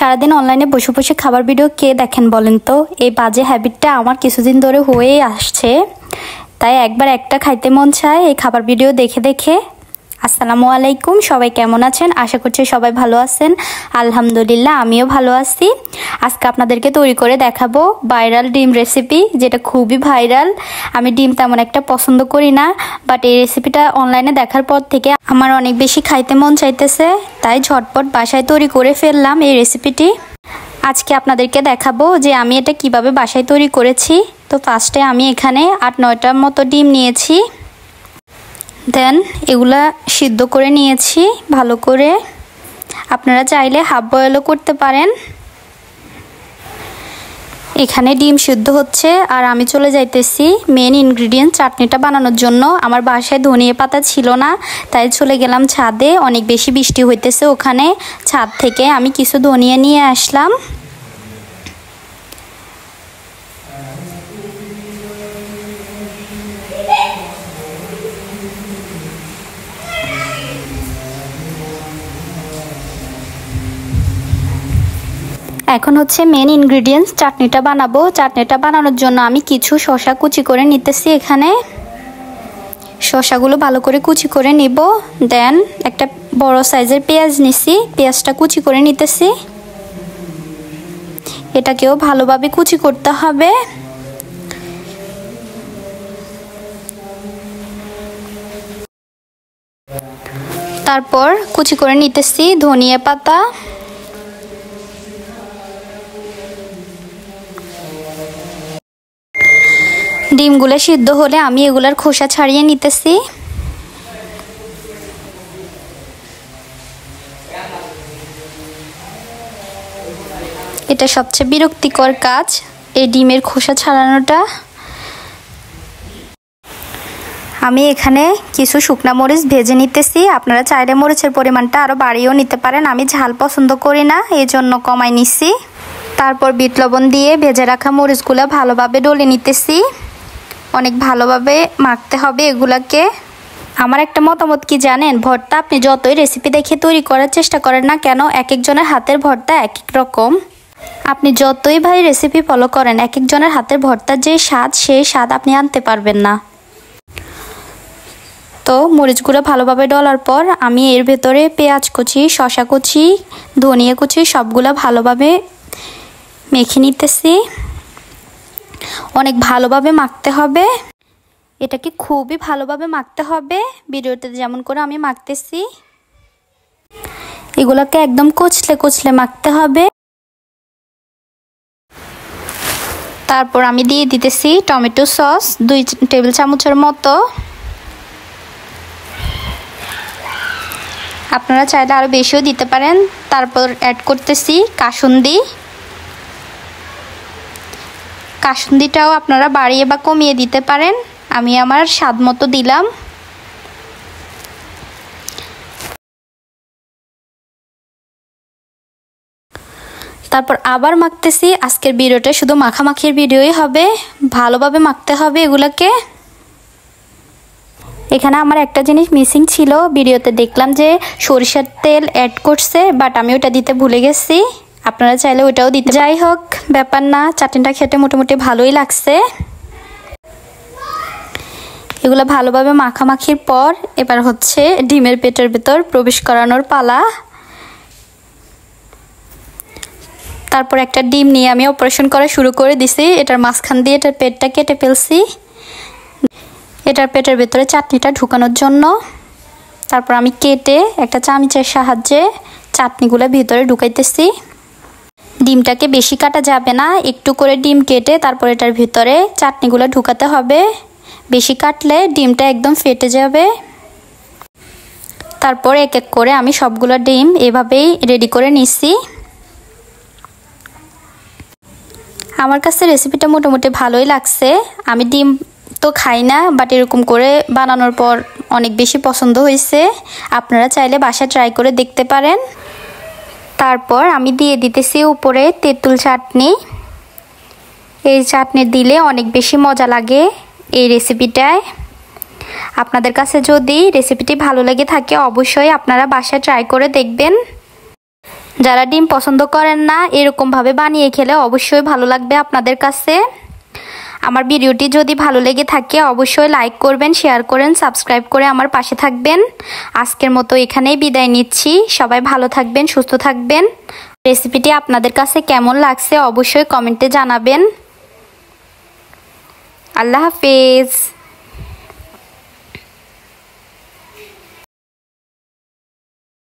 সারাদিন অনলাইনে বসে বসে খাবার ভিডিও কে দেখেন বলেন তো? এই বাজে হ্যাবিটটা আমার কিছুদিন ধরে হয়েই আসছে, তাই একবার একটা খাইতে মন চায় এই খাবার ভিডিও দেখে দেখে। আসসালামু আলাইকুম, সবাই কেমন আছেন? আশা করছি সবাই ভালো আছেন। আলহামদুলিল্লাহ, আমিও ভালো আছি। আজকে আপনাদেরকে তৈরি করে দেখাবো ভাইরাল ডিম রেসিপি, যেটা খুবই ভাইরাল। আমি ডিম তেমন একটা পছন্দ করি না, বাট এই রেসিপিটা অনলাইনে দেখার পর থেকে আমার অনেক বেশি খাইতে মন চাইতেছে, তাই ঝটপট বাসায় তৈরি করে ফেললাম এই রেসিপিটি। আজকে আপনাদেরকে দেখাবো যে আমি এটা কিভাবে বাসায় তৈরি করেছি। তো ফার্স্টে আমি এখানে 8-9টার মতো ডিম নিয়েছি, দেন এগুলা সিদ্ধ করে নিয়েছি ভালো করে। আপনারা চাইলে হাফ বয়েলও করতে পারেন। এখানে ডিম সিদ্ধ হচ্ছে আর আমি চলে যাইতেছি মেন ইনগ্রিডিয়েন্ট চাটনিটা বানানোর জন্য। আমার বাসায় ধনিয়া পাতা ছিল না, তাই চলে গেলাম ছাদে। অনেক বেশি বৃষ্টি হইতেছে ওখানে, ছাদ থেকে আমি কিছু ধনিয়া নিয়ে আসলাম। এখন হচ্ছে মেন ইনগ্রিডিয়েন্টস চাটনিটা বানাবো। চাটনিটা বানানোর জন্য আমি কিছু শসা কুচি করে নিতেছি। এখানে শসাগুলো ভালো করে কুচি করে নিব। দেন একটা বড় সাইজের পেঁয়াজ নিছি, পেঁয়াজটা কুচি করে নিতেছি। এটাকেও ভালোভাবে কুচি করতে হবে। তারপর কুচি করে নিতেছি ধনিয়া পাতা, ডিমগুলো সিদ্ধ হলে আমি এগুলার খোসা ছাড়িয়ে নিতেছি। এটা সবচেয়ে বিরক্তিকর কাজ, এই ডিমের খোসা ছাড়ানোটা। আমি এখানে কিছু শুকনা মরিচ ভেজে নিতেছি। আপনারা চাইলে মরিচের পরিমাণটা আরও বাড়িয়েও নিতে পারেন। আমি ঝাল পছন্দ করি না, এই জন্য কমাই নিছি। তারপর বিট লবণ দিয়ে ভেজে রাখা মরিচগুলো ভালোভাবে ডলে নিতেছি। অনেক ভালোভাবে মাখতে হবে এগুলাকে। আমার একটা মতামত কি জানেন, ভর্তা আপনি যতই রেসিপি দেখে তৈরি করার চেষ্টা করেন না কেন, এক একজনের হাতের ভর্তা এক এক রকম। আপনি যতই ভাই রেসিপি ফলো করেন, এক একজনের হাতের ভর্তার যে স্বাদ, সেই স্বাদ আপনি আনতে পারবেন না। তো মরিচগুলো ভালোভাবে ডলার পর আমি এর ভেতরে পেঁয়াজ কুচি, শসা কুচি, ধনিয়া কুচি সবগুলো ভালোভাবে মেখে নিতেছি। অনেক ভালোভাবে মাখতে হবে, এটাকে খুবই ভালোভাবে মাখতে হবে। ভিডিওতে যেমন করে আমি মাখতেছি, এগুলোকে একদম কচলে কচলে মাখতে হবে। তারপর আমি দিয়ে দিতেছি টমেটো সস 2 টেবিল চামচের মতো। আপনারা চাইলে আরও বেশিও দিতে পারেন। তারপর অ্যাড করতেছি কাসুন্দি। কাসুন্দিটাও আপনারা বাড়িয়ে বা কমিয়ে দিতে পারেন, আমি আমার স্বাদ মতো দিলাম। তারপর আবার মাখতেছি। আজকের ভিডিওটা শুধু মাখামাখির ভিডিওই হবে, ভালোভাবে মাখতে হবে এগুলাকে। এখানে আমার একটা জিনিস মিসিং ছিল, ভিডিওতে দেখলাম যে সরিষার তেল অ্যাড করছে, বাট আমি ওটা দিতে ভুলে গেছি। আপনারা চাইলে ওটাও দিতে। যাই হোক, ব্যাপার না, চাটনিটা খেতে মোটামুটি ভালোই লাগছে। এগুলো ভালোভাবে মাখামাখির পর এবার হচ্ছে ডিমের পেটের ভেতর প্রবেশ করানোর পালা। তারপর একটা ডিম নিয়ে আমি অপারেশন করা শুরু করে দিছি। এটার মাঝখান দিয়ে এটার পেটটা কেটে ফেলছি, এটার পেটের ভেতরে চাটনিটা ঢুকানোর জন্য। তারপর আমি কেটে একটা চামচের সাহায্যে চাটনিগুলো ভিতরে ঢুকাইতেছি। ডিমটাকে বেশি কাটা যাবে না, একটু করে ডিম কেটে তারপর এটার ভিতরে চাটনিগুলো ঢুকাতে হবে। বেশি কাটলে ডিমটা একদম ফেটে যাবে। তারপর এক এক করে আমি সবগুলো ডিম এভাবেই রেডি করে নিচ্ছি। আমার কাছে রেসিপিটা মোটামুটি ভালোই লাগছে। আমি ডিম তো খাই না, বাট এরকম করে বানানোর পর অনেক বেশি পছন্দ হয়েছে। আপনারা চাইলে বাসায় ট্রাই করে দেখতে পারেন। তারপর আমি দিয়ে দিতেছি উপরে তেঁতুল চাটনি। এই চাটনি দিলে অনেক বেশি মজা লাগে এই রেসিপিটায়। আপনাদের কাছে যদি রেসিপিটি ভালো লেগে থাকে, অবশ্যই আপনারা বাসায় ট্রাই করে দেখবেন। যারা ডিম পছন্দ করেন না এরকমভাবে বানিয়ে খেলে অবশ্যই ভালো লাগবে আপনাদের কাছে। আমার ভিডিওটি যদি ভালো লেগে থাকে অবশ্যই লাইক করবেন, শেয়ার করেন, সাবস্ক্রাইব করে আমার পাশে থাকবেন। আজকের মতো এখানেই বিদায় নিচ্ছি। সবাই ভালো থাকবেন, সুস্থ থাকবেন। রেসিপিটি আপনাদের কাছে কেমন লাগছে অবশ্যই কমেন্টে জানাবেন। আল্লাহ হাফেজ।